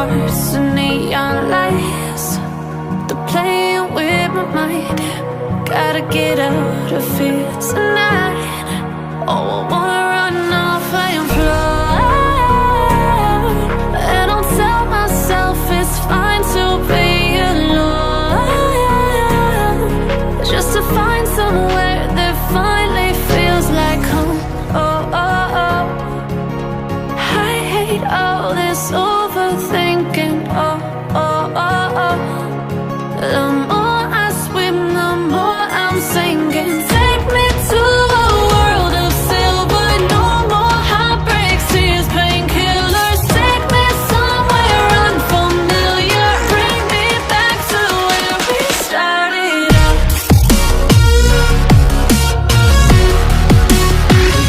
hearts and neon lights. They're playing with my mind. Gotta get out of here tonight. Oh, I wanna run off and fly. And I'll tell myself it's fine to be alone, just to find somewhere that finally feels like home. Oh, oh, oh. I hate all this overthinking. Oh, oh, oh, oh. The more I swim, the more I'm sinking. Take me to a world of silver. No more heartbreaks, tears, painkillers. Take me somewhere unfamiliar. Bring me back to where we started out.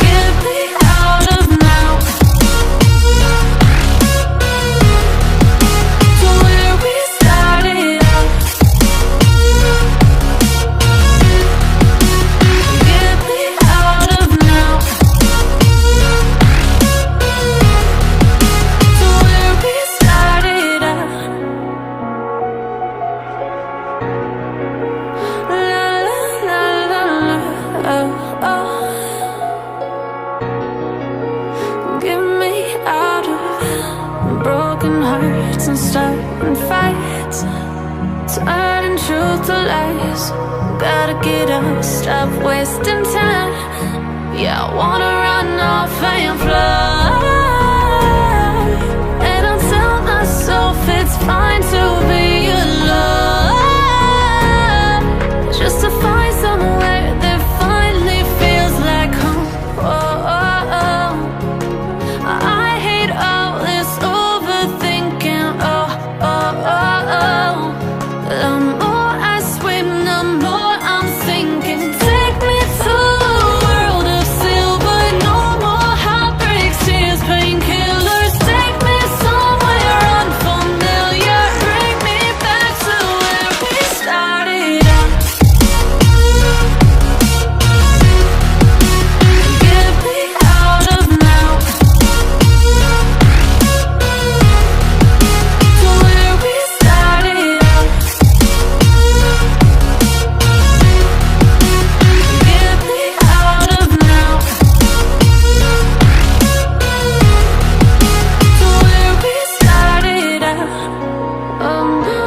Get me out of now, to where we started out. Get me out of now, to where we started out. La la la la la, oh, oh. Get me out of broken hearts and starting fights, turning truth to lies. Gotta get up, stop wasting time. Yeah, I wanna run off and fly. And I'll tell myself it's fine to be alone, just to find somewhere that finally feels like home. Oh, oh, oh. I hate all this overthinking. Oh, oh, oh, oh. The more I swim, the more I'm sinking. Take me to a world of silver. No more heartbreaks, tears, painkillers. Take me somewhere unfamiliar. Bring me back to where we started out. Get me out of now, to where we started out. Get me out of now, to where we started out. Oh no,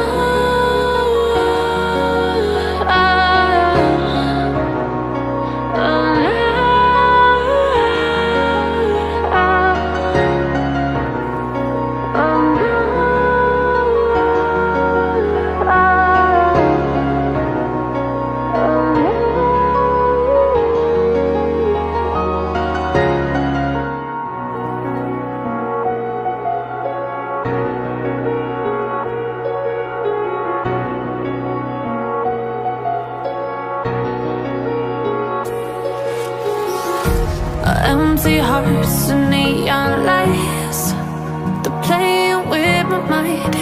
empty hearts and neon lights. They're playing with my mind.